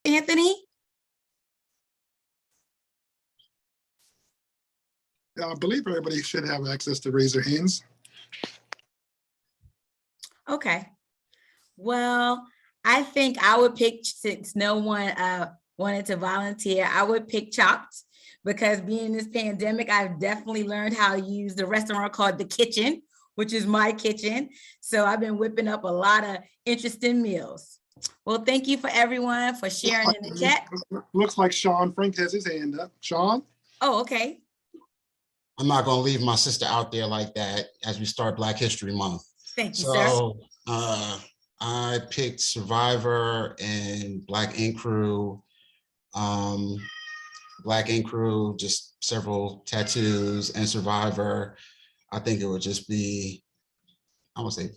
Anthony? I believe everybody should have access to raise their hands. Okay. Well, I think I would pick, since no one wanted to volunteer, I would pick Chopped, because being in this pandemic, I've definitely learned how to use the restaurant called The Kitchen, which is my kitchen. So I've been whipping up a lot of interesting meals. Well, thank you for everyone for sharing in the chat. Looks like Sean Frank has his hand up. Sean? Oh, okay. I'm not going to leave my sister out there like that as we start Black History Month. Thank you, So sir. I picked Survivor and Black Ink Crew. Black Ink Crew, just several tattoos, and Survivor. I think it would just be, I would say,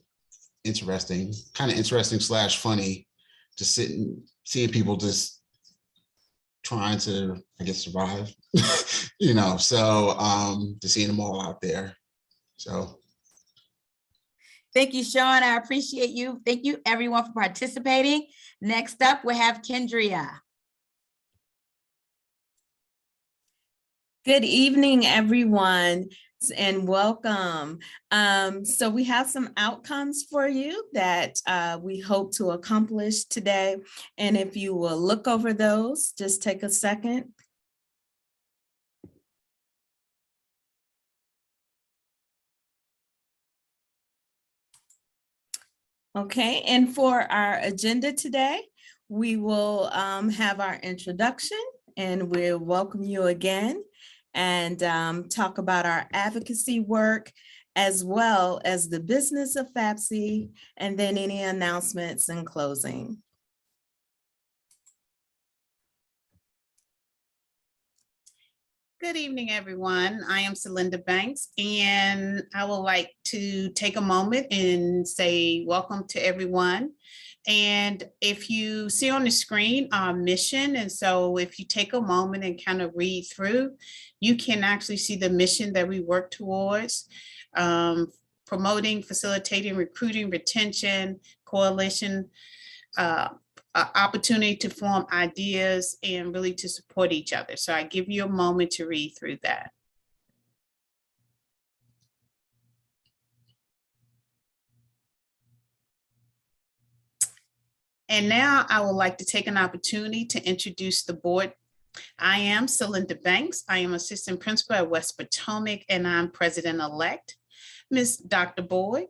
interesting, kind of interesting / funny, just seeing people just trying to, I guess, survive, you know, so to seeing them all out there. So. Thank you, Sean. I appreciate you. Thank you, everyone, for participating. Next up, we have Kendria. Good evening, everyone, and welcome. So we have some outcomes for you that we hope to accomplish today. And if you will look over those, just take a second. Okay, and for our agenda today, we will have our introduction, and we'll welcome you again, and talk about our advocacy work, as well as the business of FABSE, and then any announcements and closing. Good evening, everyone. I am Celinda Banks, and I would like to take a moment and say welcome to everyone. And if you see on the screen our mission, and so if you take a moment and kind of read through, you can actually see the mission that we work towards: promoting, facilitating, recruiting, retention, coalition, opportunity to form ideas, and really to support each other. So I give you a moment to read through that. And now I would like to take an opportunity to introduce the board. I am Celinda Banks. I am assistant principal at West Potomac, and I'm president-elect. Ms. Dr. Boyd.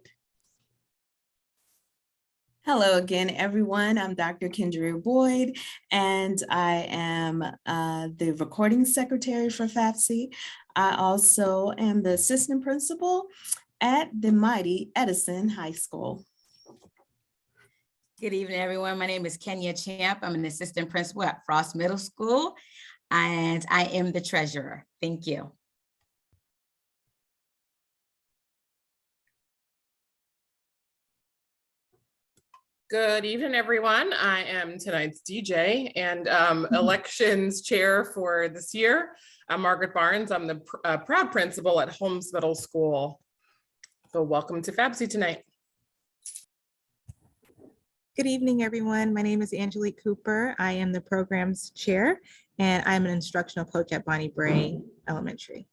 Hello again, everyone. I'm Dr. Kendria Boyd, and I am the recording secretary for FABSE. I also am the assistant principal at the mighty Edison High School. Good evening, everyone. My name is Kenya Champ. I'm an assistant principal at Frost Middle School, and I am the treasurer. Thank you. Good evening, everyone. I am tonight's DJ and elections chair for this year. I'm Margaret Barnes. I'm the proud principal at Holmes Middle School. So welcome to FABSE tonight. Good evening, everyone. My name is Angelique Cooper. I am the programs chair, and I'm an instructional coach at Bonnie Bray Elementary.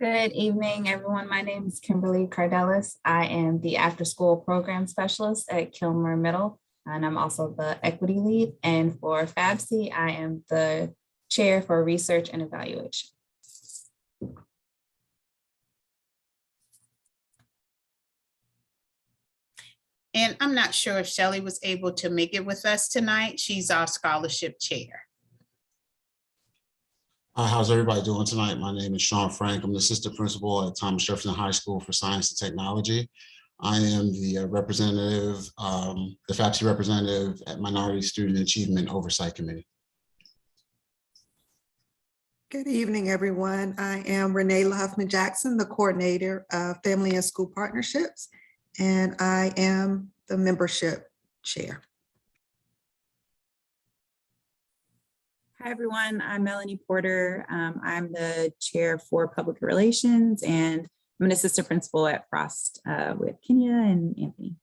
Good evening, everyone. My name is Kimberly Cardelis. I am the after-school program specialist at Kilmer Middle, and I'm also the equity lead. And for FABSE, I am the chair for research and evaluation. And I'm not sure if Shelley was able to make it with us tonight. She's our scholarship chair. How's everybody doing tonight? My name is Sean Frank. I'm the assistant principal at Thomas Jefferson High School for Science and Technology. I am the representative, the FABSE representative at Minority Student Achievement Oversight Committee. Good evening, everyone. I am Renee Huffman Jackson, the coordinator of Family and School Partnerships, and I am the membership chair. Hi, everyone. I'm Melanie Porter. I'm the chair for public relations, and I'm an assistant principal at Frost with Kenya and Anthony.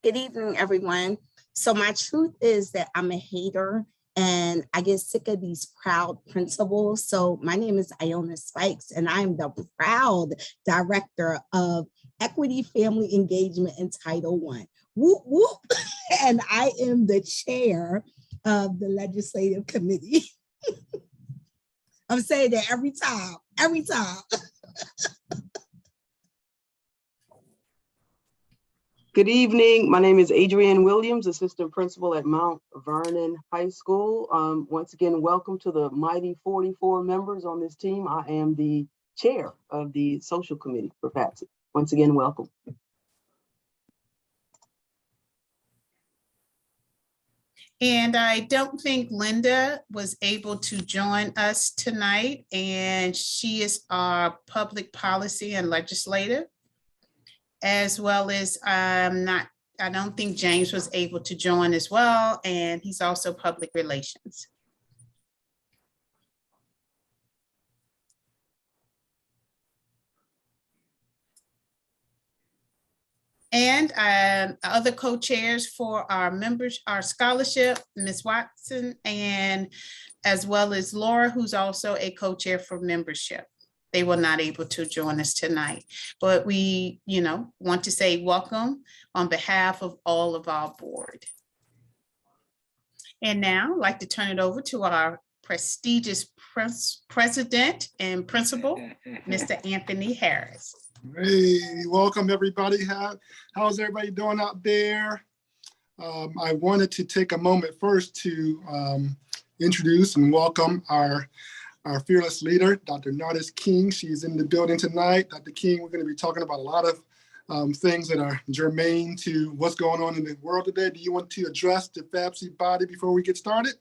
Good evening, everyone. So my truth is that I'm a hater and I get sick of these proud principals. So my name is Iona Spikes and I'm the proud director of Equity, Family Engagement and Title I. Whoop, whoop. And I am the chair of the legislative committee. I'm saying that every time. Good evening. My name is Adrienne Williams, Assistant Principal at Mount Vernon High School. Once again, welcome to the mighty 44 members on this team. I am the chair of the Social Committee for FABSE. Once again, welcome. And I don't think Linda was able to join us tonight, and she is our public policy and legislative, as well as I don't think James was able to join as well, and he's also public relations. And other co-chairs for our members, our scholarship, Ms. Watson, and as well as Laura, who's also a co-chair for membership. They were not able to join us tonight, but we, want to say welcome on behalf of all of our board. And now I'd like to turn it over to our prestigious president and principal, Mr. Anthony Harris. Hey, welcome everybody. How's everybody doing out there? I wanted to take a moment first to introduce and welcome our fearless leader, Dr. Nardis King. She's in the building tonight. Dr. King, we're going to be talking about a lot of things that are germane to what's going on in the world today. Do you want to address the FABSE body before we get started?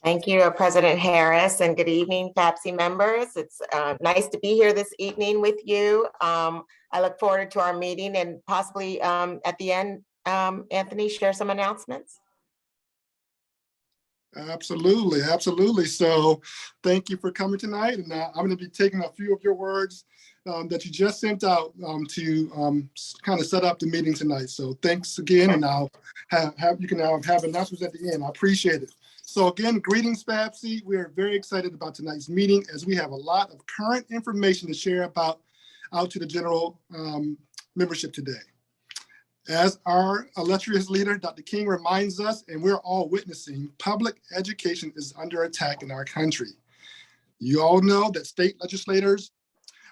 Thank you, President Harris, and good evening, FABSE members. It's nice to be here this evening with you. I look forward to our meeting and possibly at the end, Anthony, share some announcements. Absolutely, absolutely. So thank you for coming tonight. And I'm going to be taking a few of your words that you just sent out to kind of set up the meeting tonight. So thanks again, and I'll you can now have announcements at the end. I appreciate it. So again, greetings, FABSE. We are very excited about tonight's meeting as we have a lot of current information to share out to the general membership today. As our illustrious leader, Dr. King, reminds us, and we're all witnessing, public education is under attack in our country. You all know that state legislators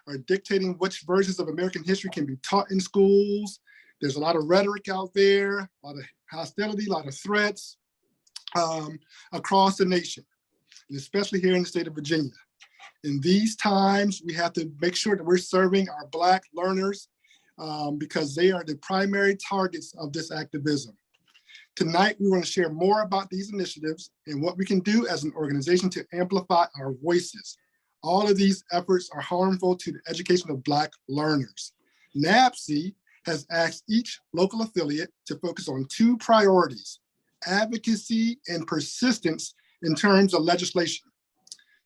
are dictating which versions of American history can be taught in schools. There's a lot of rhetoric out there, a lot of hostility, a lot of threats across the nation, and especially here in the state of Virginia. In these times, we have to make sure that we're serving our Black learners because they are the primary targets of this activism. Tonight, we want to share more about these initiatives and what we can do as an organization to amplify our voices. All of these efforts are harmful to the education of Black learners. NAPSE has asked each local affiliate to focus on two priorities: advocacy and persistence in terms of legislation.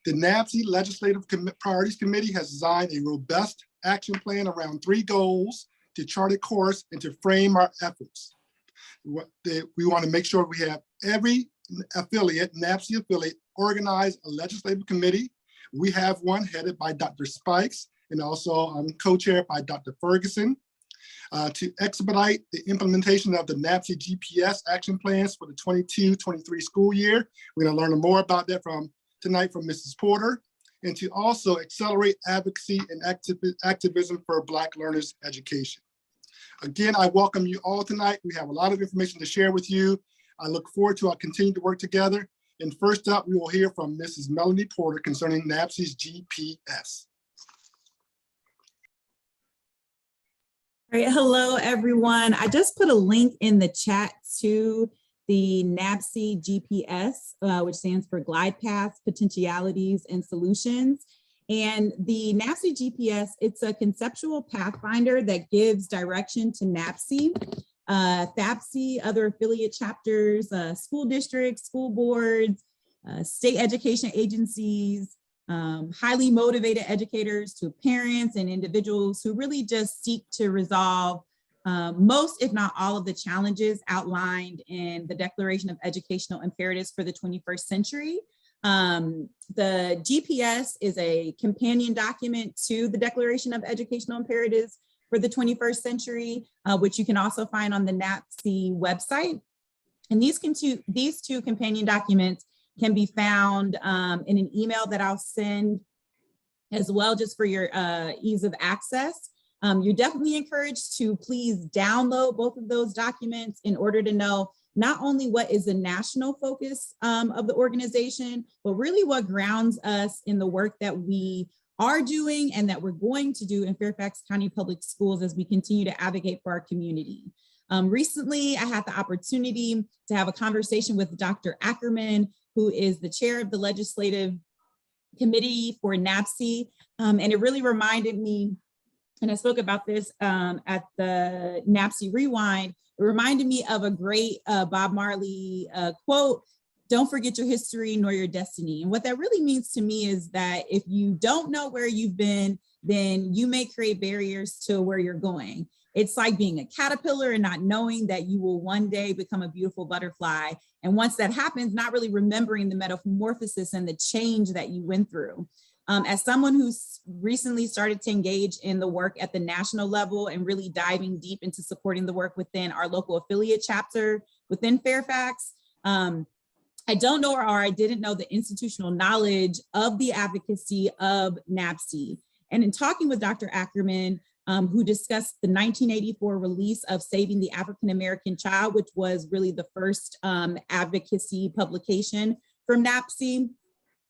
The NAPSE Legislative Priorities Committee has designed a robust action plan around 3 goals to chart a course and to frame our efforts. We want to make sure we have every affiliate, NAPSE affiliate, organize a legislative committee. We have one headed by Dr. Spikes and also co-chaired by Dr. Ferguson. To expedite the implementation of the NAPSE GPS action plans for the 22-23 school year. We're going to learn more about that tonight from Mrs. Porter, and to also accelerate advocacy and activism for Black learners' education. Again, I welcome you all tonight. We have a lot of information to share with you. I look forward to our continuing to work together. And first up, we will hear from Mrs. Melanie Porter concerning NAPSE's GPS. All right, hello, everyone. I just put a link in the chat to the NAPSE GPS, which stands for Glide Paths, Potentialities, and Solutions. And the NAPSE GPS, it's a conceptual pathfinder that gives direction to NAPSE, FABSE, other affiliate chapters, school districts, school boards, state education agencies, highly motivated educators, to parents and individuals who really just seek to resolve most, if not all, of the challenges outlined in the Declaration of Educational Imperatives for the 21st Century. The GPS is a companion document to the Declaration of Educational Imperatives for the 21st Century, which you can also find on the NAPSE website. And these two companion documents can be found in an email that I'll send as well, just for your ease of access. You're definitely encouraged to please download both of those documents in order to know not only what is the national focus of the organization, but really what grounds us in the work that we are doing and that we're going to do in Fairfax County Public Schools as we continue to advocate for our community. Recently, I had the opportunity to have a conversation with Dr. Ackerman, who is the chair of the legislative committee for NAPSE, and it really reminded me, and I spoke about this at the NAPSE Rewind, it reminded me of a great Bob Marley quote, "Don't forget your history nor your destiny." And what that really means to me is that if you don't know where you've been, then you may create barriers to where you're going. It's like being a caterpillar and not knowing that you will one day become a beautiful butterfly. And once that happens, not really remembering the metamorphosis and the change that you went through. As someone who's recently started to engage in the work at the national level and really diving deep into supporting the work within our local affiliate chapter within Fairfax, I don't know, or I didn't know the institutional knowledge of the advocacy of NAPSE. And in talking with Dr. Ackerman, who discussed the 1984 release of Saving the African American Child, which was really the first advocacy publication from NAPSE.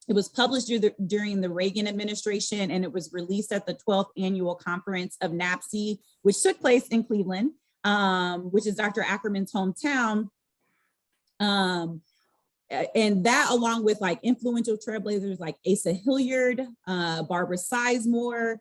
It was published during the Reagan administration, and it was released at the 12th annual conference of NAPSE, which took place in Cleveland, which is Dr. Ackerman's hometown. And that, along with like influential trailblazers like Asa Hilliard, Barbara Sizemore,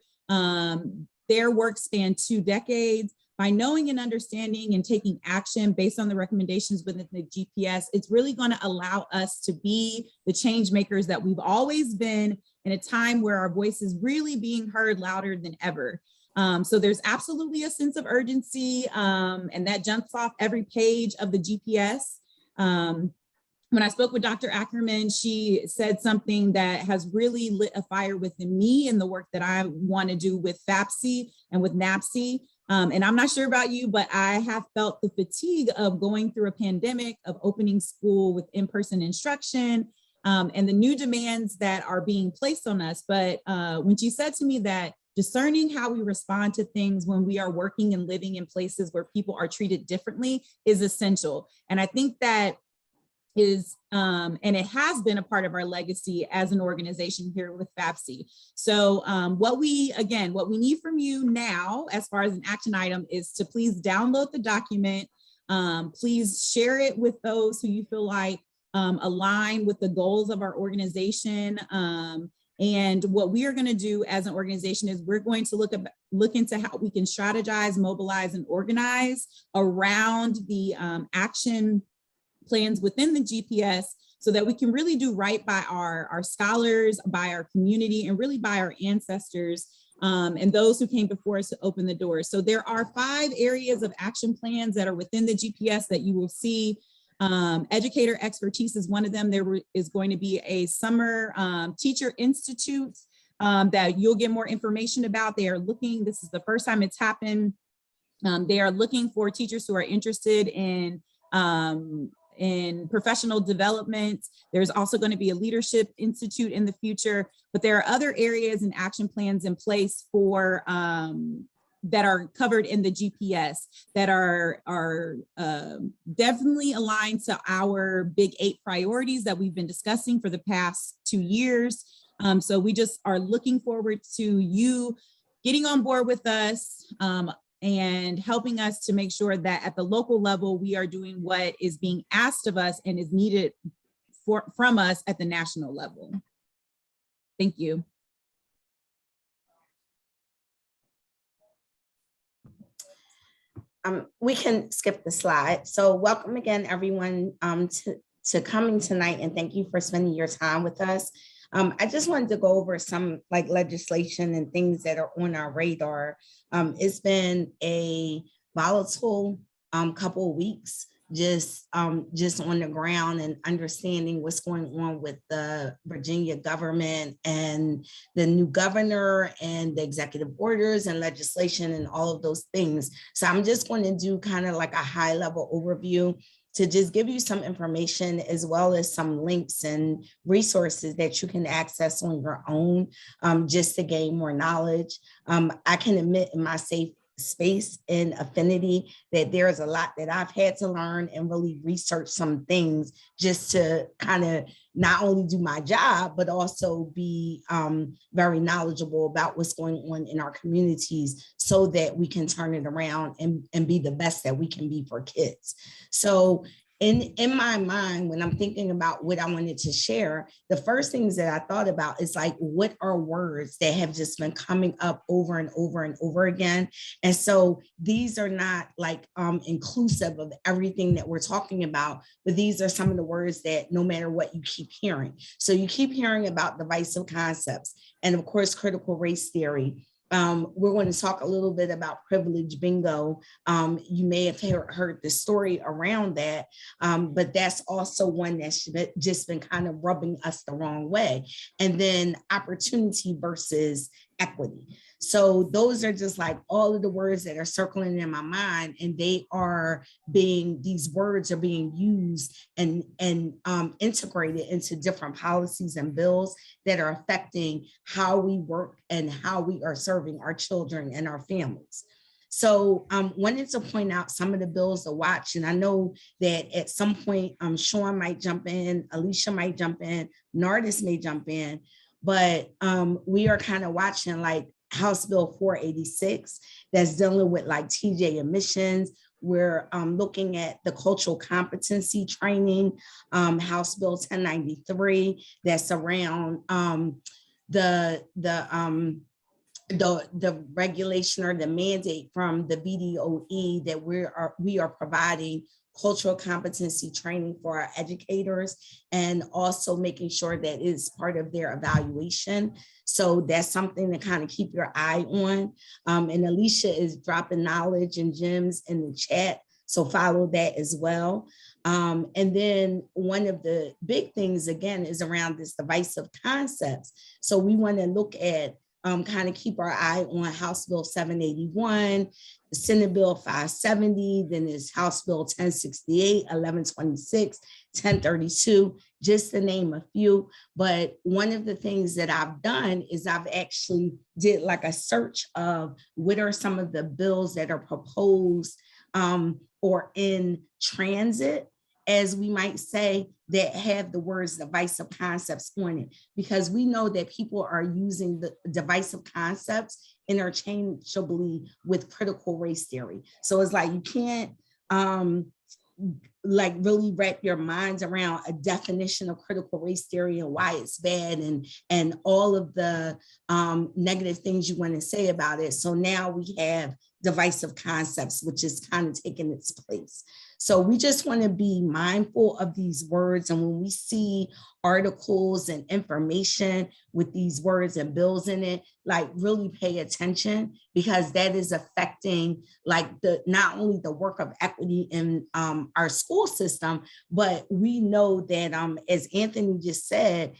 their work spanned 2 decades. By knowing and understanding and taking action based on the recommendations within the GPS, it's really going to allow us to be the change makers that we've always been in a time where our voice is really being heard louder than ever. So there's absolutely a sense of urgency, and that jumps off every page of the GPS. When I spoke with Dr. Ackerman, she said something that has really lit a fire within me in the work that I want to do with FABSE and with NAPSE. And I'm not sure about you, but I have felt the fatigue of going through a pandemic, of opening school with in-person instruction, and the new demands that are being placed on us. But when she said to me that discerning how we respond to things when we are working and living in places where people are treated differently is essential. And I think that is, and it has been a part of our legacy as an organization here with FABSE. So what we need from you now, as far as an action item, is to please download the document. Please share it with those who you feel like align with the goals of our organization. And what we are going to do as an organization is we're going to look into how we can strategize, mobilize, and organize around the action plans within the GPS so that we can really do right by our scholars, by our community, and really by our ancestors and those who came before us to open the doors. So there are 5 areas of action plans that are within the GPS that you will see. Educator expertise is one of them. There is going to be a summer teacher institute that you'll get more information about. They are looking, this is the first time it's happened. They are looking for teachers who are interested in professional development. There's also going to be a leadership institute in the future, but there are other areas and action plans in place for that are covered in the GPS that are definitely aligned to our big 8 priorities that we've been discussing for the past 2 years. So we just are looking forward to you getting on board with us and helping us to make sure that at the local level, we are doing what is being asked of us and is needed from us at the national level. Thank you. We can skip the slide. So welcome again, everyone, to coming tonight, and thank you for spending your time with us. I just wanted to go over some like legislation and things that are on our radar. It's been a volatile couple of weeks, just on the ground and understanding what's going on with the Virginia government and the new governor and the executive orders and legislation and all of those things. So I'm just going to do kind of like a high level overview to just give you some information as well as some links and resources that you can access on your own, just to gain more knowledge. I can admit in my safe space and affinity that there's a lot that I've had to learn and really research some things just to kind of not only do my job, but also be very knowledgeable about what's going on in our communities so that we can turn it around and be the best that we can be for kids. So in my mind, when I'm thinking about what I wanted to share, the first things that I thought about is like, what are words that have just been coming up over and over and over again? And so these are not like inclusive of everything that we're talking about, but these are some of the words that no matter what you keep hearing. So you keep hearing about divisive concepts and of course, critical race theory. We're going to talk a little bit about privilege bingo. You may have heard the story around that, but that's also one that's just been kind of rubbing us the wrong way. And then opportunity versus equity. So those are just like all of the words that are circling in my mind, and these words are being used and integrated into different policies and bills that are affecting how we work and how we are serving our children and our families. So wanted to point out some of the bills to watch. And I know that at some point, Sean might jump in, Alicia might jump in, Nardis may jump in, but we are kind of watching like House Bill 486 that's dealing with like TJ admissions. We're looking at the cultural competency training, House Bill 1093 that's around the regulation or the mandate from the BDOE that we are providing cultural competency training for our educators and also making sure that it's part of their evaluation. So that's something to kind of keep your eye on. And Alicia is dropping knowledge and gems in the chat, so follow that as well. And then one of the big things again is around this divisive concepts. So we want to look at kind of keep our eye on House Bill 781, the Senate Bill 570, then there's House Bill 1068, 1126, 1032, just to name a few. But one of the things that I've done is I've actually did like a search of what are some of the bills that are proposed or in transit, as we might say, that have the words divisive concepts on it, because we know that people are using the divisive concepts interchangeably with critical race theory. So it's like you can't like really wrap your minds around a definition of critical race theory and why it's bad and all of the negative things you want to say about it. So now we have divisive concepts, which is kind of taking its place. So we just want to be mindful of these words. And when we see articles and information with these words and bills in it, like really pay attention, because that is affecting like not only the work of equity in our school system, but we know that as Anthony just said,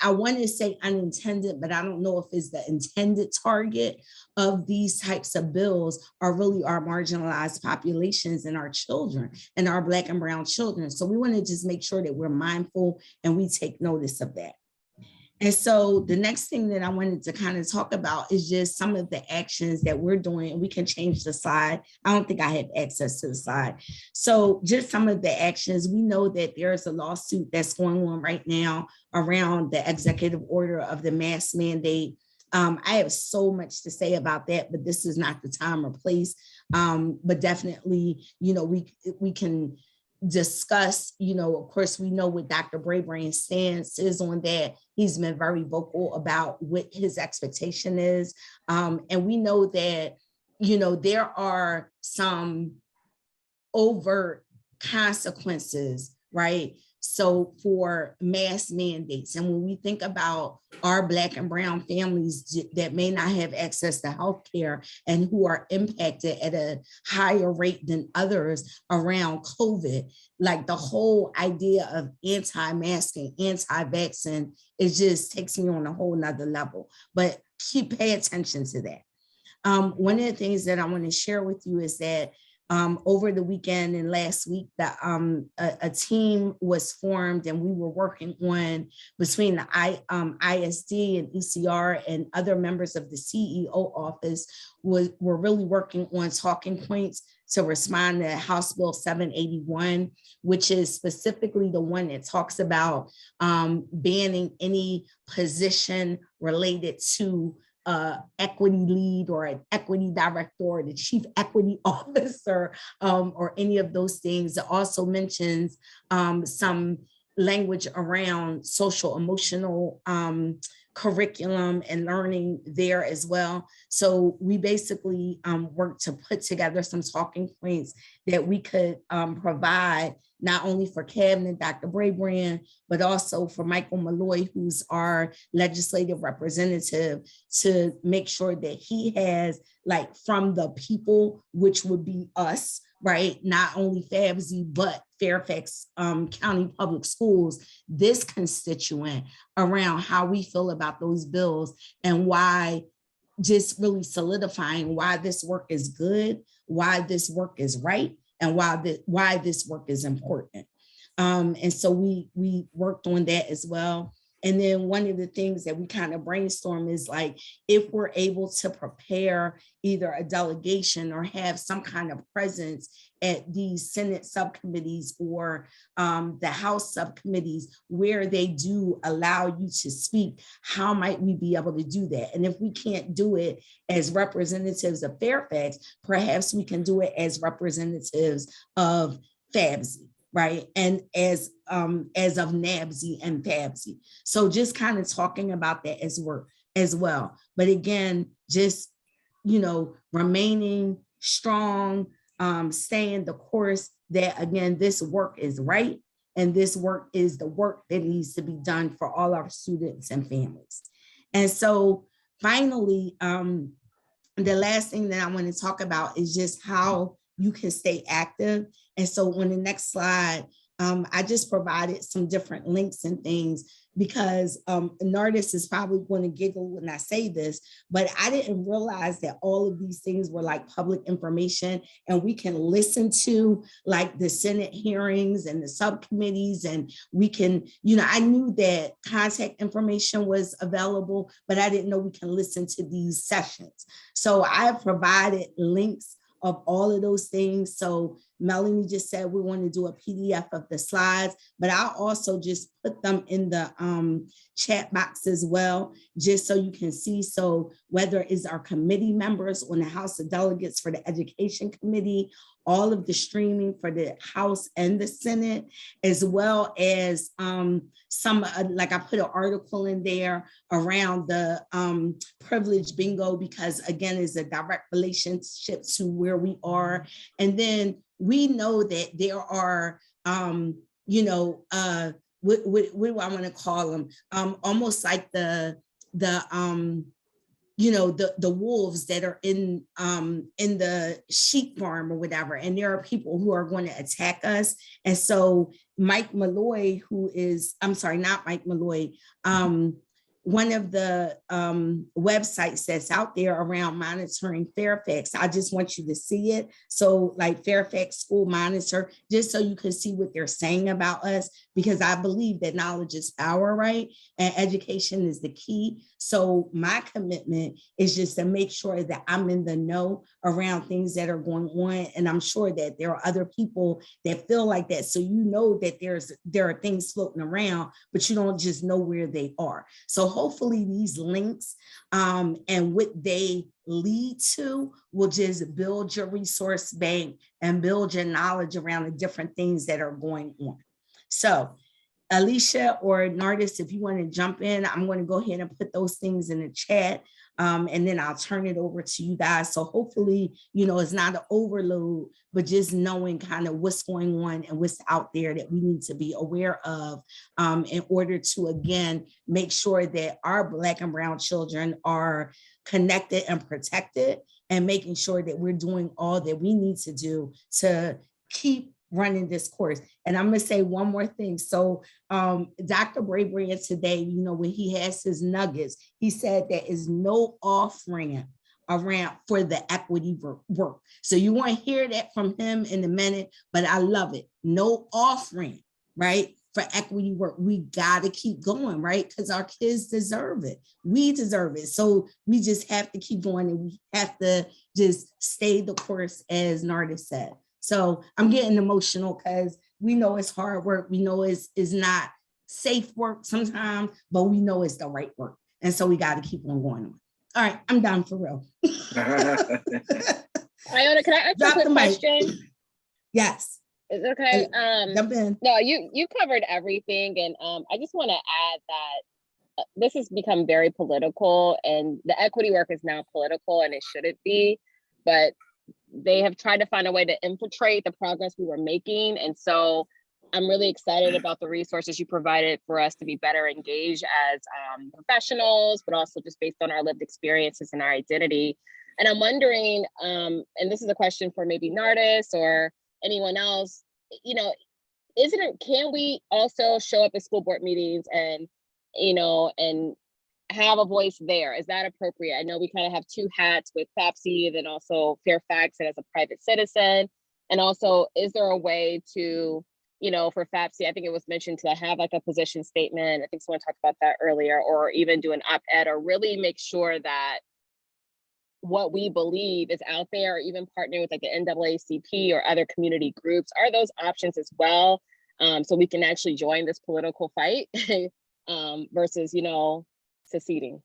I want to say unintended, but I don't know if it's the intended target of these types of bills are really our marginalized populations and our children and our Black and brown children. So we want to just make sure that we're mindful and we take notice of that. And so the next thing that I wanted to kind of talk about is just some of the actions that we're doing, and we can change the slide. I don't think I have access to the slide. So just some of the actions, we know that there's a lawsuit that's going on right now around the executive order of the mask mandate. I have so much to say about that, but this is not the time or place. But definitely, you know, we can discuss, you know, of course, we know what Dr. Brabrain's stance is on that. He's been very vocal about what his expectation is. And we know that, you know, there are some overt consequences, right? So for mask mandates, and when we think about our Black and brown families that may not have access to healthcare and who are impacted at a higher rate than others around COVID, like the whole idea of anti-masking, anti-vaccine, it just takes me on a whole nother level. But pay attention to that. One of the things that I want to share with you is that over the weekend and last week, that a team was formed, and we were working on between the ISD and ECR and other members of the CEO office. We're really working on talking points to respond to House Bill 781, which is specifically the one that talks about banning any position related to equity lead or an equity director or the chief equity officer or any of those things. It also mentions some language around social emotional curriculum and learning there as well. So we basically worked to put together some talking points that we could provide not only for Cabinet, Dr. Brabrand, but also for Michael Malloy, who's our legislative representative, to make sure that he has, like, from the people, which would be us, right? Not only FABSE, but Fairfax County Public Schools, this constituent around how we feel about those bills and why, just really solidifying why this work is good, why this work is right, and why this work is important. And so we worked on that as well. And then one of the things that we kind of brainstorm is, like, if we're able to prepare either a delegation or have some kind of presence at these Senate subcommittees or the House subcommittees where they do allow you to speak, how might we be able to do that? And if we can't do it as representatives of Fairfax, perhaps we can do it as representatives of FABSE, right? And as of NABSE and FABSE. So just kind of talking about that as well. But again, just, remaining strong, staying the course, that again, this work is right. And this work is the work that needs to be done for all our students and families. And so finally, the last thing that I want to talk about is just how you can stay active. And so on the next slide, I just provided some different links and things because Nardis is probably going to giggle when I say this, but I didn't realize that all of these things were like public information, and we can listen to like the Senate hearings and the subcommittees, and we can, I knew that contact information was available, but I didn't know we can listen to these sessions. So I provided links of all of those things. So Melanie just said we want to do a PDF of the slides, but I'll also just put them in the chat box as well, just so you can see. So whether it's our committee members on the House of Delegates for the Education Committee, all of the streaming for the House and the Senate, as well as some, like I put an article in there around the privilege bingo, because again, it's a direct relationship to where we are. And then we know that there are, what do I want to call them? Almost like the wolves that are in the sheep farm or whatever, and there are people who are going to attack us. And so Mike Malloy, not Mike Malloy, one of the websites that's out there around monitoring Fairfax, I just want you to see it. So like Fairfax School Monitor, just so you can see what they're saying about us, because I believe that knowledge is power, right? And education is the key. So my commitment is just to make sure that I'm in the know around things that are going on. And I'm sure that there are other people that feel like that. So you know that there are things floating around, but you don't just know where they are. So hopefully these links and what they lead to will just build your resource bank and build your knowledge around the different things that are going on. So Alicia or Nardis, if you want to jump in, I'm going to go ahead and put those things in the chat. And then I'll turn it over to you guys. So hopefully, it's not an overload, but just knowing kind of what's going on and what's out there that we need to be aware of in order to, again, make sure that our Black and Brown children are connected and protected, and making sure that we're doing all that we need to do to keep running this course. And I'm going to say one more thing. So Dr. Brabrand today, when he has his nuggets, he said there is no off-ramp around for the equity work. So you won't hear that from him in a minute, but I love it. No off-ramp, right? For equity work. We got to keep going, right? Because our kids deserve it. We deserve it. So we just have to keep going, and we have to just stay the course, as Narda said. So I'm getting emotional because we know it's hard work. We know it's not safe work sometimes, but we know it's the right work. And so we got to keep on going on. All right, I'm done for real. Iona, can I ask you a quick question? Yes. Is it okay? Jump in. No, you covered everything, and I just want to add that this has become very political, and the equity work is now political, and it shouldn't be, but they have tried to find a way to infiltrate the progress we were making. And so I'm really excited about the resources you provided for us to be better engaged as professionals, but also just based on our lived experiences and our identity. And I'm wondering, and this is a question for maybe Nardis or anyone else, can we also show up at school board meetings and, and have a voice there? Is that appropriate? I know we kind of have two hats with FABSE and then also Fairfax and as a private citizen. And also, is there a way to, for FABSE, I think it was mentioned to have like a position statement. I think someone talked about that earlier, or even do an op-ed, or really make sure that what we believe is out there, or even partnering with like the NAACP or other community groups. Are those options as well? So we can actually join this political fight versus, seceding.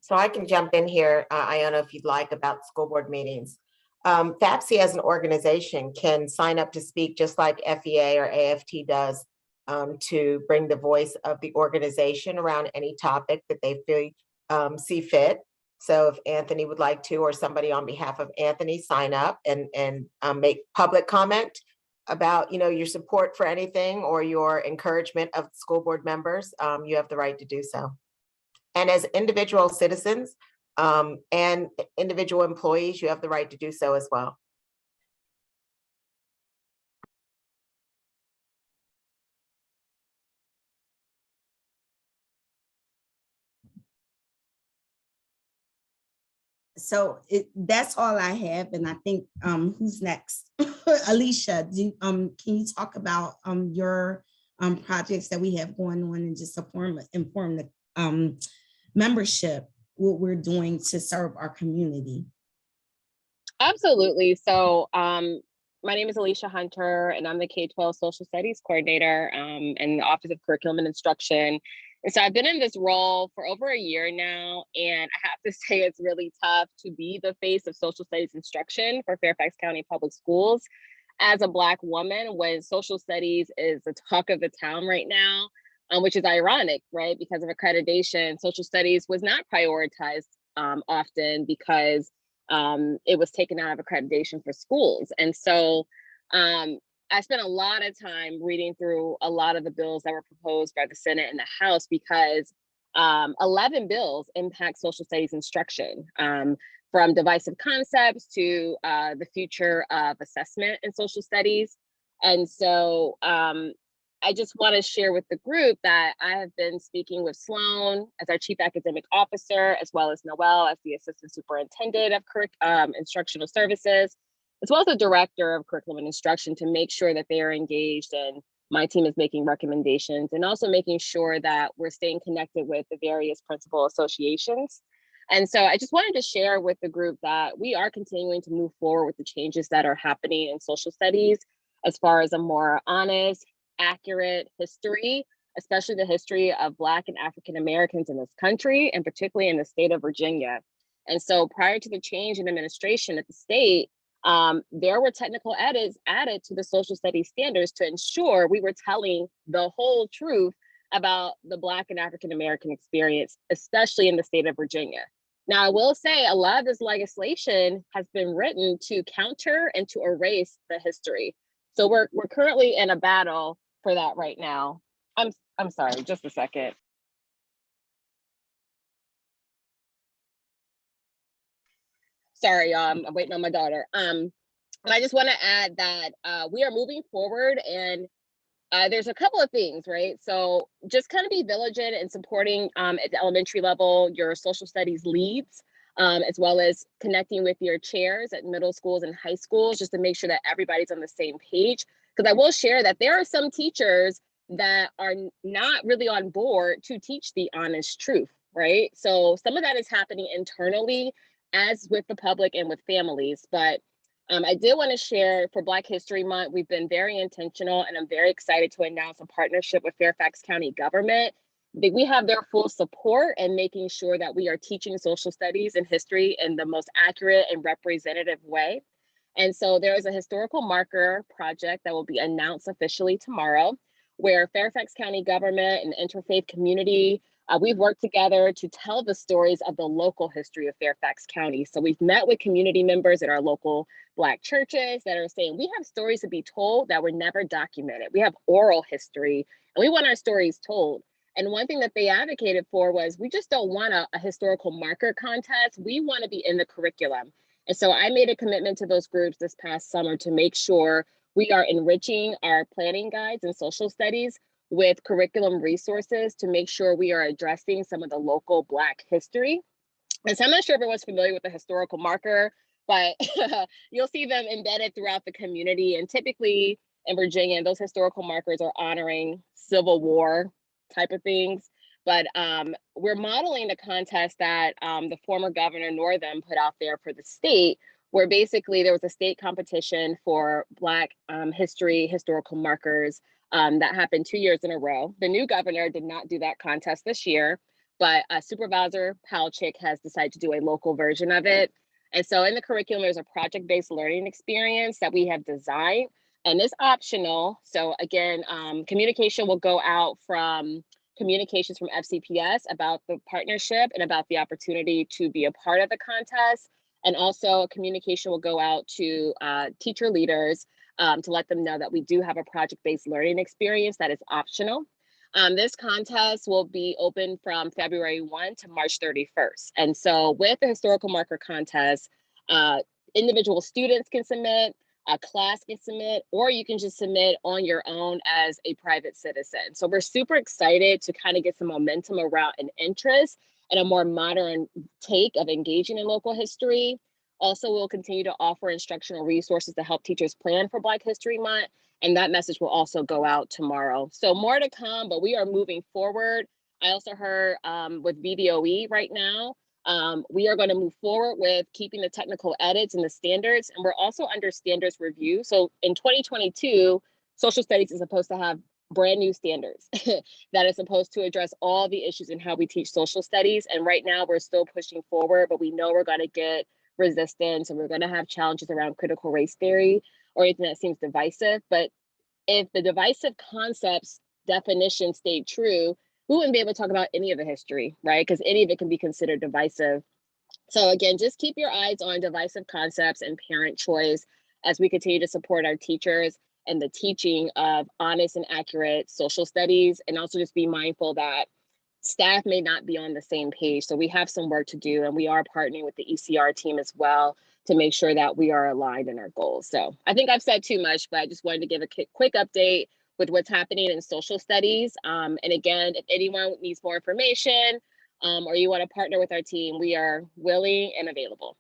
So I can jump in here, Iona, if you'd like, about school board meetings. FABSE as an organization can sign up to speak just like FEA or AFT does to bring the voice of the organization around any topic that they feel see fit. So if Anthony would like to, or somebody on behalf of Anthony, sign up and make public comment about your support for anything or your encouragement of school board members, you have the right to do so. And as individual citizens and individual employees, you have the right to do so as well. So that's all I have. And I think who's next? Alicia, can you talk about your projects that we have going on and just inform the membership what we're doing to serve our community? Absolutely. So my name is Alicia Hunter, and I'm the K-12 Social Studies Coordinator in the Office of Curriculum and Instruction. And so I've been in this role for over a year now, and I have to say it's really tough to be the face of social studies instruction for Fairfax County Public Schools as a Black woman, when social studies is the talk of the town right now, which is ironic, right? Because of accreditation, social studies was not prioritized often because it was taken out of accreditation for schools. And so I spent a lot of time reading through a lot of the bills that were proposed by the Senate and the House, because 11 bills impact social studies instruction, from divisive concepts to the future of assessment in social studies. And so I just want to share with the group that I have been speaking with Sloan as our Chief Academic Officer, as well as Noel as the Assistant Superintendent of Instructional Services, as well as the Director of Curriculum and Instruction, to make sure that they are engaged and my team is making recommendations, and also making sure that we're staying connected with the various principal associations. And so I just wanted to share with the group that we are continuing to move forward with the changes that are happening in social studies, as far as a more honest, accurate history, especially the history of Black and African Americans in this country, and particularly in the state of Virginia. And so prior to the change in administration at the state, there were technical edits added to the social studies standards to ensure we were telling the whole truth about the Black and African American experience, especially in the state of Virginia. Now, I will say a lot of this legislation has been written to counter and to erase the history. So we're currently in a battle for that right now. I'm sorry, just a second. Sorry, y'all, I'm waiting on my daughter. And I just want to add that we are moving forward, and there's a couple of things, right? So just kind of be vigilant in supporting at the elementary level, your social studies leads, as well as connecting with your chairs at middle schools and high schools, just to make sure that everybody's on the same page. Because I will share that there are some teachers that are not really on board to teach the honest truth, right? So some of that is happening internally, as with the public and with families. But I did want to share, for Black History Month, we've been very intentional, and I'm very excited to announce a partnership with Fairfax County government. We have their full support in making sure that we are teaching social studies and history in the most accurate and representative way. And so there is a historical marker project that will be announced officially tomorrow, where Fairfax County government and the interfaith community, we've worked together to tell the stories of the local history of Fairfax County. So we've met with community members at our local Black churches that are saying, we have stories to be told that were never documented. We have oral history, and we want our stories told. And one thing that they advocated for was, we just don't want a historical marker contest. We want to be in the curriculum. And so I made a commitment to those groups this past summer to make sure we are enriching our planning guides and social studies with curriculum resources to make sure we are addressing some of the local Black history. And so I'm not sure if everyone's familiar with the historical marker, but you'll see them embedded throughout the community. And typically in Virginia, those historical markers are honoring Civil War type of things. But we're modeling the contest that the former Governor Northam put out there for the state, where basically there was a state competition for Black history, historical markers that happened 2 years in a row. The new governor did not do that contest this year, but Supervisor Palachik has decided to do a local version of it. And so in the curriculum, there's a project-based learning experience that we have designed, and it's optional. So again, communication will go out from communications from FCPS about the partnership and about the opportunity to be a part of the contest. And also communication will go out to teacher leaders to let them know that we do have a project-based learning experience that is optional. This contest will be open from February 1 to March 31st. And so with the historical marker contest, individual students can submit, a class can submit, or you can just submit on your own as a private citizen. So we're super excited to kind of get some momentum around an interest and a more modern take of engaging in local history. Also, we'll continue to offer instructional resources to help teachers plan for Black History Month, and that message will also go out tomorrow. So more to come, but we are moving forward. I also heard with VDOE right now, we are going to move forward with keeping the technical edits and the standards, and we're also under standards review. So in 2022, social studies is supposed to have brand new standards that is supposed to address all the issues in how we teach social studies. And right now we're still pushing forward, but we know we're going to get resistance, and we're going to have challenges around critical race theory or anything that seems divisive. But if the divisive concepts definition stayed true, we wouldn't be able to talk about any of the history, right? Because any of it can be considered divisive. So again, just keep your eyes on divisive concepts and parent choice as we continue to support our teachers and the teaching of honest and accurate social studies, and also just be mindful that staff may not be on the same page. So we have some work to do, and we are partnering with the ECR team as well to make sure that we are aligned in our goals. So I think I've said too much, but I just wanted to give a quick update with what's happening in social studies. And again, if anyone needs more information or you want to partner with our team, we are willing and available.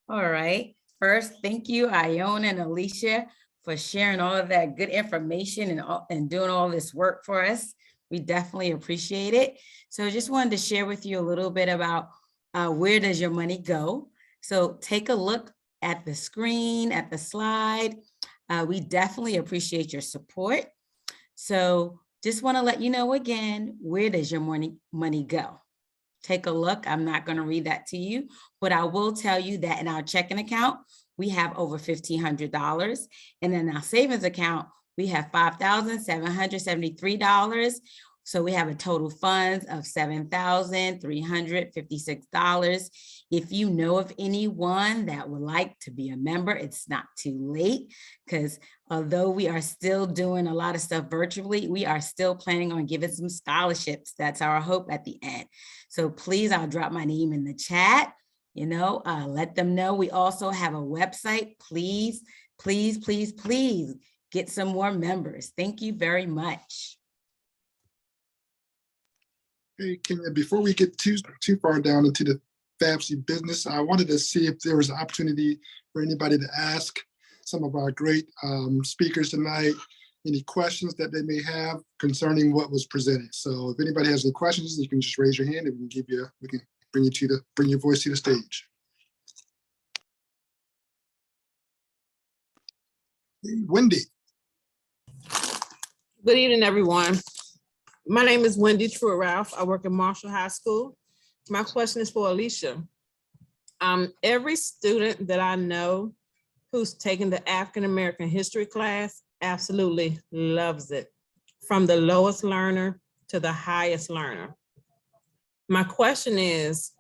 All right. First, thank you, Ione and Alicia, for sharing all of that good information and doing all this work for us. We definitely appreciate it. So just wanted to share with you a little bit about where does your money go? So take a look at the screen, at the slide. We definitely appreciate your support. So just want to let you know again, where does your money go? take a look. I'm not going to read that to you, but I will tell you that in our checking account, we have over $1,500. And in our savings account, we have $5,773. So we have a total funds of $7,356. If you know of anyone that would like to be a member, it's not too late, because although we are still doing a lot of stuff virtually, we are still planning on giving some scholarships. That's our hope at the end. So please, I'll drop my name in the chat, let them know. We also have a website. Please, please, please, please get some more members. Thank you very much. Hey, Kenya, before we get too far down into the FABSE business, I wanted to see if there was an opportunity for anybody to ask some of our great speakers tonight any questions that they may have concerning what was presented. So if anybody has any questions, you can just raise your hand and we can bring your voice to the stage. Hey, Wendy. Good evening, everyone. My name is Wendy Truett Ralph. I work at Marshall High School. My question is for Alicia. Every student that I know who's taken the African American history class absolutely loves it, from the lowest learner to the highest learner. My question is,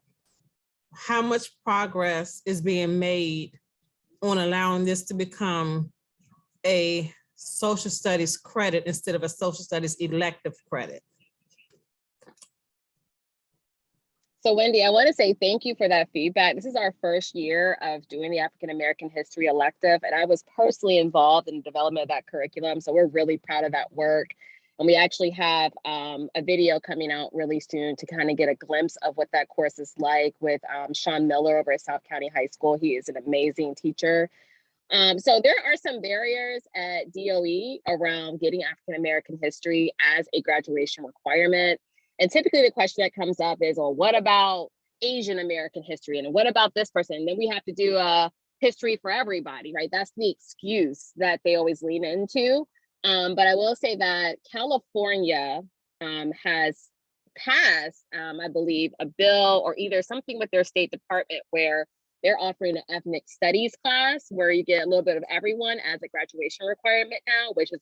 how much progress is being made on allowing this to become a social studies credit instead of a social studies elective credit? So Wendy, I want to say thank you for that feedback. This is our first year of doing the African American history elective, and I was personally involved in the development of that curriculum. So we're really proud of that work. And we actually have a video coming out really soon to kind of get a glimpse of what that course is like with Sean Miller over at South County High School. He is an amazing teacher. So there are some barriers at DOE around getting African American history as a graduation requirement. And typically the question that comes up is, well, what about Asian American history? And what about this person? And then we have to do a history for everybody, right? That's the excuse that they always lean into. But I will say that California has passed, I believe, a bill or either something with their State Department where they're offering an ethnic studies class where you get a little bit of everyone as a graduation requirement now, which is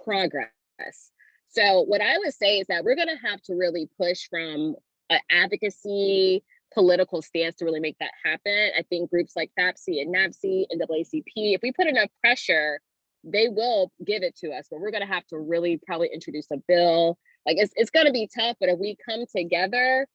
progress. So what I would say is that we're going to have to really push from an advocacy political stance to really make that happen. I think groups like FABSE and NABSE and NAACP, if we put enough pressure, they will give it to us, but we're going to have to really probably introduce a bill. Like it's going to be tough, but if we come together,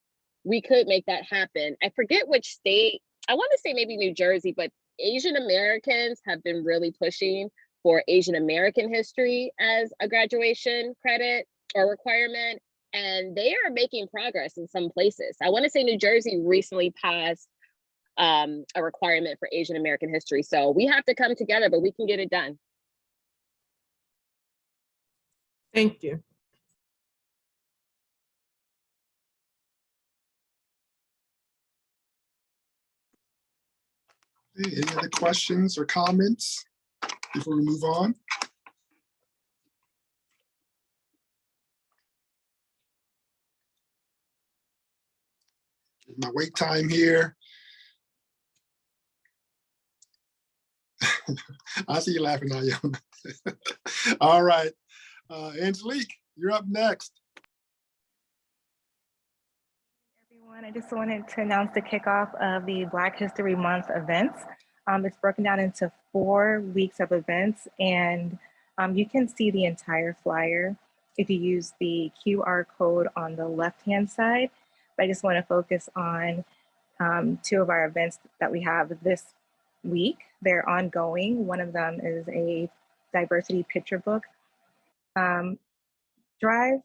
we could make that happen. I forget which state, I want to say maybe New Jersey, but Asian Americans have been really pushing for Asian American history as a graduation credit or requirement, and they are making progress in some places. I want to say New Jersey recently passed a requirement for Asian American history. So we have to come together, but we can get it done. Thank you. Any other questions or comments before we move on? My wait time here. I see you laughing now, young. All right, Angelique, you're up next. Everyone, I just wanted to announce the kickoff of the Black History Month events. It's broken down into 4 weeks of events, and you can see the entire flyer if you use the QR code on the left-hand side. But I just want to focus on 2 of our events that we have this week. They're ongoing. One of them is a diversity picture book drive.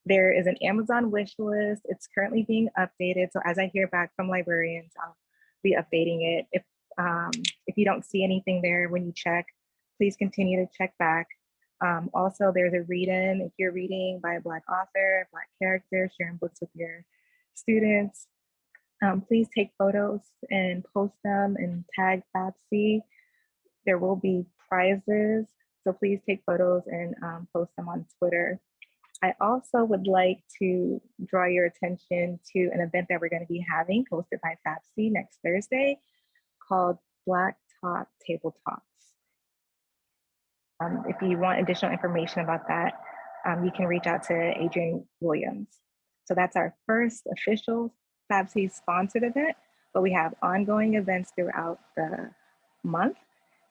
There is an Amazon wish list. It's currently being updated. So as I hear back from librarians, I'll be updating it. If you don't see anything there when you check, please continue to check back. Also, there's a read-in. If you're reading by a Black author, Black character, sharing books with your students, please take photos and post them and tag FABSE. There will be prizes, so please take photos and post them on Twitter. I also would like to draw your attention to an event that we're going to be having hosted by FABSE next Thursday called Black Talk Table Talks. If you want additional information about that, you can reach out to Adrian Williams. So that's our first official FABSE sponsored event, but we have ongoing events throughout the month.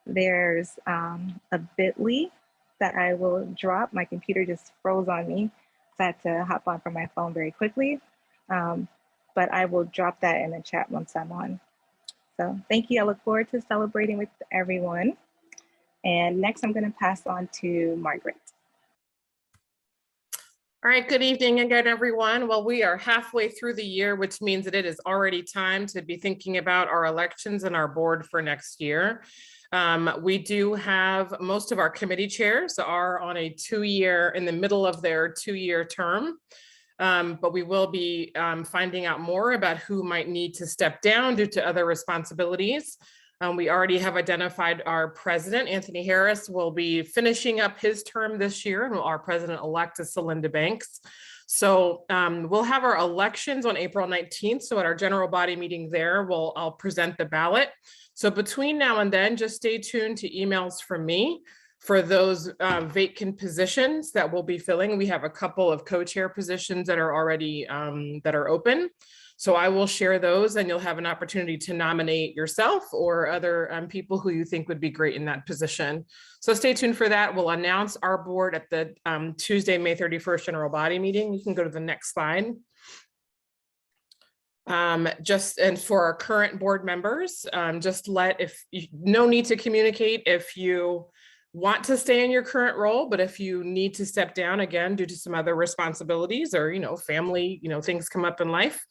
There's a bit.ly that I will drop. My computer just froze on me, so I had to hop on from my phone very quickly. But I will drop that in the chat once I'm on. So thank you. I look forward to celebrating with everyone. And next, I'm going to pass on to Margaret. All right, good evening again, everyone. Well, we are halfway through the year, which means that it is already time to be thinking about our elections and our board for next year. We do have most of our committee chairs are on a 2-year, in the middle of their 2-year term. But we will be finding out more about who might need to step down due to other responsibilities. We already have identified our president, Anthony Harris, will be finishing up his term this year, and our president-elect is Celinda Banks. So we'll have our elections on April 19th. So at our general body meeting there, I'll present the ballot. So between now and then, just stay tuned to emails from me for those vacant positions that we'll be filling. We have a couple of co-chair positions that are already that are open. So I will share those, and you'll have an opportunity to nominate yourself or other people who you think would be great in that position. So stay tuned for that. We'll announce our board at the Tuesday, May 31st general body meeting. You can go to the next slide. And for our current board members, no need to communicate if you want to stay in your current role, but if you need to step down again due to some other responsibilities or, family, things come up in life,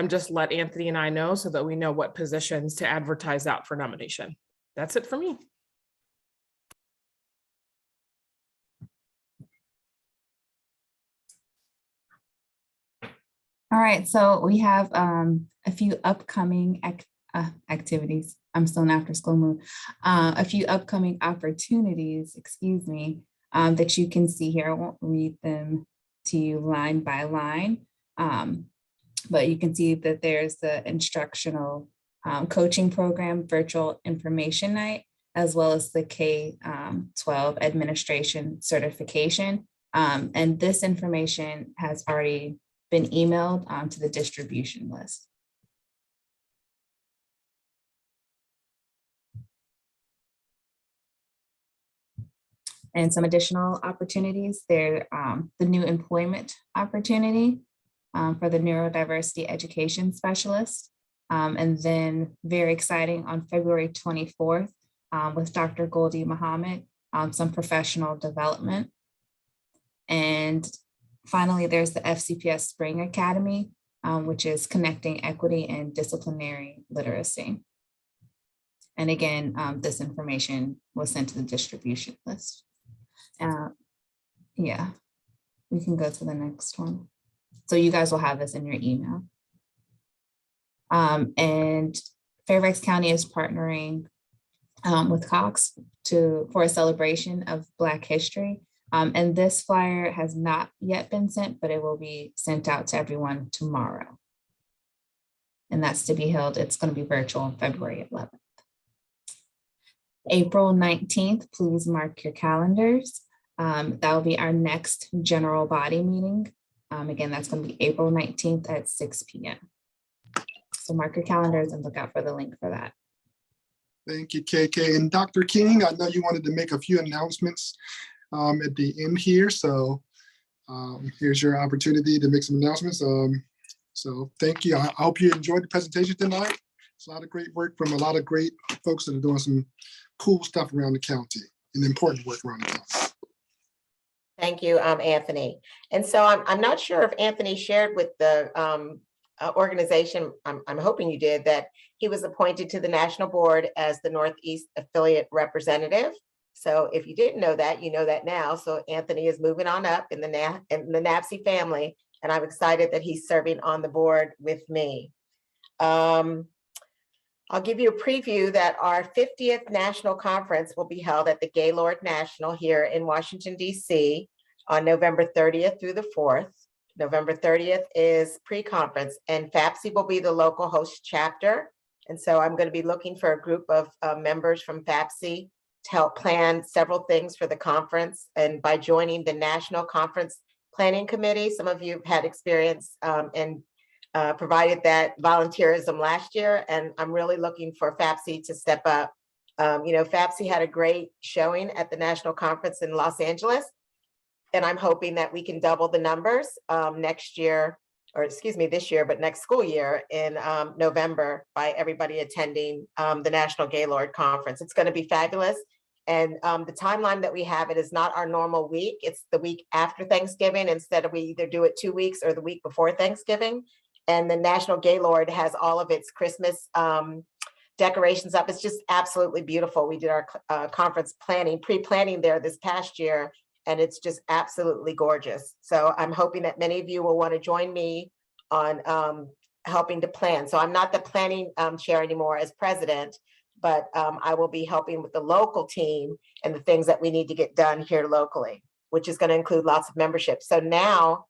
just let Anthony and I know so that we know what positions to advertise out for nomination. That's it for me. All right, so we have a few upcoming activities. I'm still in after school mood. A few upcoming opportunities, that you can see here. I won't read them to you line by line, but you can see that there's the instructional coaching program, virtual information night, as well as the K-12 administration certification. And this information has already been emailed to the distribution list. And some additional opportunities there, the new employment opportunity for the neurodiversity education specialist. And then very exciting on February 24th with Dr. Goldie Muhammad, some professional development. And finally, there's the FCPS Spring Academy, which is connecting equity and disciplinary literacy. And again, this information was sent to the distribution list. Yeah, we can go to the next one. So you guys will have this in your email. And Fairfax County is partnering with Cox for a celebration of Black History. And this flyer has not yet been sent, but it will be sent out to everyone tomorrow. And that's to be held, it's going to be virtual on February 11th. April 19th, please mark your calendars. That will be our next general body meeting. Again, that's going to be April 19th at 6 p.m. So mark your calendars and look out for the link for that. Thank you, KK. And Dr. King, I know you wanted to make a few announcements at the end here. So here's your opportunity to make some announcements. So thank you. I hope you enjoyed the presentation tonight. It's a lot of great work from a lot of great folks that are doing some cool stuff around the county and important work around the county. Thank you, Anthony. And so I'm not sure if Anthony shared with the organization, I'm hoping you did, that he was appointed to the national board as the Northeast affiliate representative. So if you didn't know that, you know that now. So Anthony is moving on up in the NABSE family, and I'm excited that he's serving on the board with me. I'll give you a preview that our 50th national conference will be held at the Gaylord National here in Washington, D.C. on November 30th through the 4th. November 30th is pre-conference, and FABSE will be the local host chapter. And so I'm going to be looking for a group of members from FABSE to help plan several things for the conference. And by joining the National Conference Planning Committee, some of you have had experience and provided that volunteerism last year, and I'm really looking for FABSE to step up. FABSE had a great showing at the National Conference in Los Angeles, and I'm hoping that we can double the numbers next year, or excuse me, this year, but next school year in November by everybody attending the National Gaylord Conference. It's going to be fabulous. And the timeline that we have, it is not our normal week. It's the week after Thanksgiving. Instead of, we either do it 2 weeks or the week before Thanksgiving. And the National Gaylord has all of its Christmas decorations up. It's just absolutely beautiful. We did our conference planning, pre-planning there this past year, and it's just absolutely gorgeous. So I'm hoping that many of you will want to join me on helping to plan. So I'm not the planning chair anymore as president, but I will be helping with the local team and the things that we need to get done here locally, which is going to include lots of membership. So now,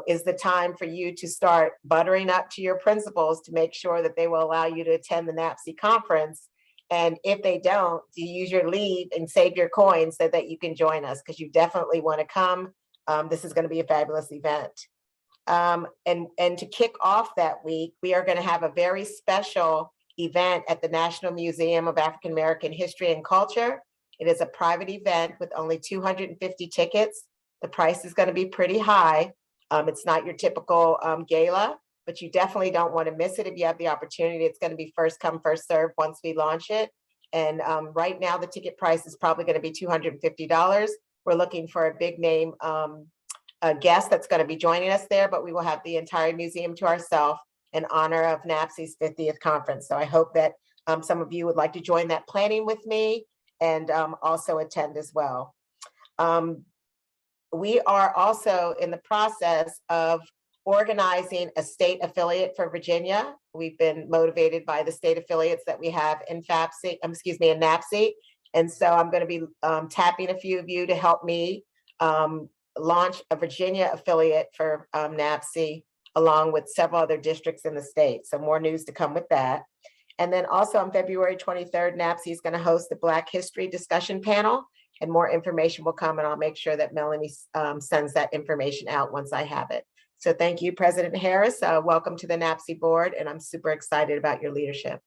is the time for you to start buttering up to your principals to make sure that they will allow you to attend the NAPSE conference. And if they don't, you use your leave and save your coins so that you can join us, because you definitely want to come. This is going to be a fabulous event. And to kick off that week, we are going to have a very special event at the National Museum of African American History and Culture. It is a private event with only 250 tickets. The price is going to be pretty high. It's not your typical gala, but you definitely don't want to miss it if you have the opportunity. It's going to be first come, first serve once we launch it. And right now, the ticket price is probably going to be $250. We're looking for a big name guest that's going to be joining us there, but we will have the entire museum to ourselves in honor of NAPSE's 50th conference. So I hope that some of you would like to join that planning with me and also attend as well. We are also in the process of organizing a state affiliate for Virginia. We've been motivated by the state affiliates that we have in FABSE, in NAPSE. And so I'm going to be tapping a few of you to help me launch a Virginia affiliate for NAPSE, along with several other districts in the state. So more news to come with that. And then also on February 23rd, NAPSE is going to host the Black History discussion panel, and more information will come, and I'll make sure that Melanie sends that information out once I have it. So thank you, President Harris. Welcome to the NAPSE board, and I'm super excited about your leadership.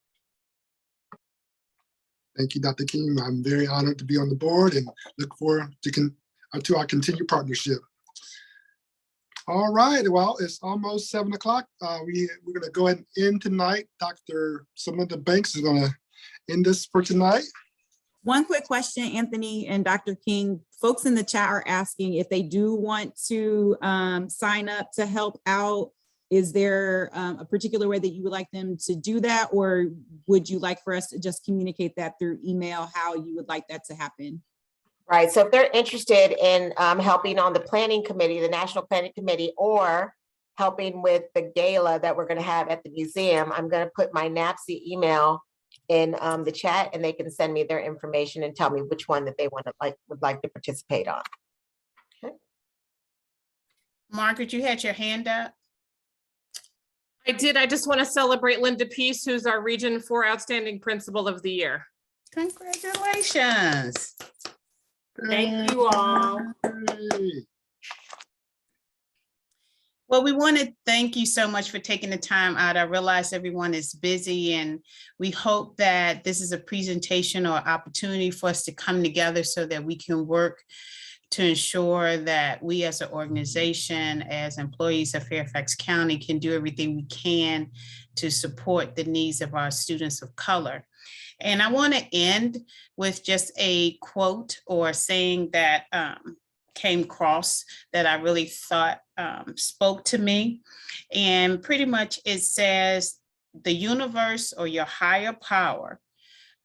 Thank you, Dr. King. I'm very honored to be on the board and look forward to our continued partnership. All right, well, it's almost 7 o'clock. We're gonna go ahead and end tonight. Dr. Samantha Banks is gonna end this for tonight. One quick question, Anthony and Dr. King. Folks in the chat are asking if they do want to sign up to help out. Is there a particular way that you would like them to do that? Or would you like for us to just communicate that through email, how you would like that to happen? Right, so if they're interested in helping on the planning committee, the National Planning Committee, or helping with the gala that we're gonna have at the museum, I'm gonna put my NAPSE email in the chat, and they can send me their information and tell me which one that they would like to participate on. Okay. Margaret, you had your hand up. I did. I just want to celebrate Linda Peace, who's our Region 4 Outstanding Principal of the Year. Congratulations. Thank you all. Well, we want to thank you so much for taking the time out. I realize everyone is busy, and we hope that this is a presentation or opportunity for us to come together so that we can work to ensure that we as an organization, as employees of Fairfax County, can do everything we can to support the needs of our students of color. And I want to end with just a quote or saying that came across that I really thought spoke to me. And pretty much it says, the universe or your higher power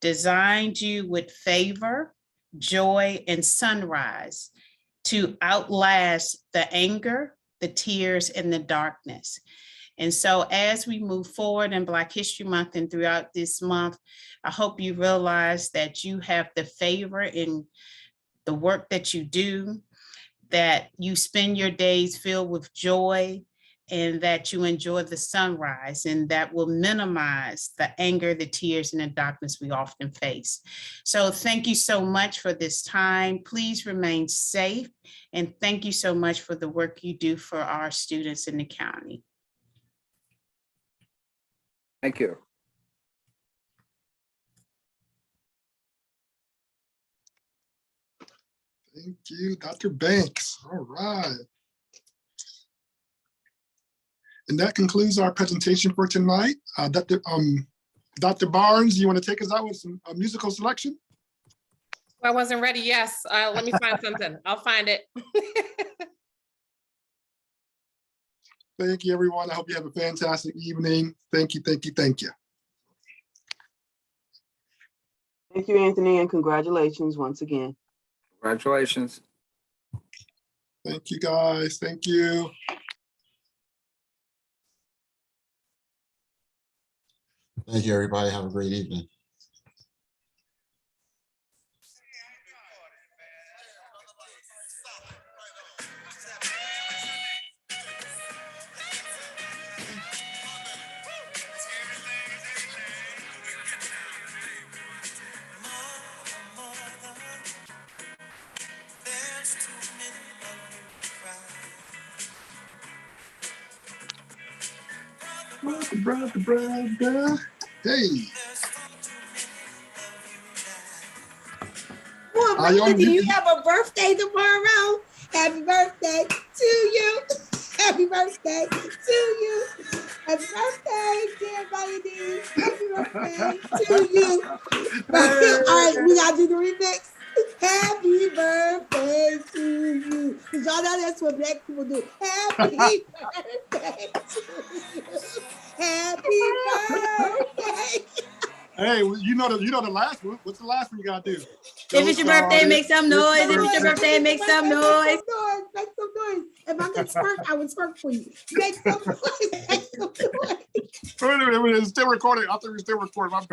designed you with favor, joy, and sunrise to outlast the anger, the tears, and the darkness. And so as we move forward in Black History Month and throughout this month, I hope you realize that you have the favor in the work that you do, that you spend your days filled with joy, and that you enjoy the sunrise, and that will minimize the anger, the tears, and the darkness we often face. So thank you so much for this time. Please remain safe, and thank you so much for the work you do for our students in the county. Thank you. Thank you, Dr. Banks. All right. And that concludes our presentation for tonight. Dr. Barnes, you want to take us out with some musical selection? I wasn't ready. Yes, let me find something. I'll find it. Thank you, everyone. I hope you have a fantastic evening. Thank you, thank you, thank you. Thank you, Anthony, and congratulations once again. Congratulations. Thank you, guys. Thank you. Thank you, everybody. Have a great evening. Brother. Hey. Well, Brother, you have a birthday tomorrow. Happy birthday to you. Happy birthday to you. Happy birthday, dear Buddy. Happy birthday to you. All right, we gotta do the remix. Happy birthday to you. Because y'all know that's what Black people do. Happy birthday to you. Happy birthday. Hey, you know the last one. What's the last one you gotta do? If it's your birthday, make some noise. If it's your birthday, make some noise. Make some noise. If I could twerk, I would twerk for you. Make some noise. Make some noise. Wait a minute, it's still recording. I thought we were still recording. My bad.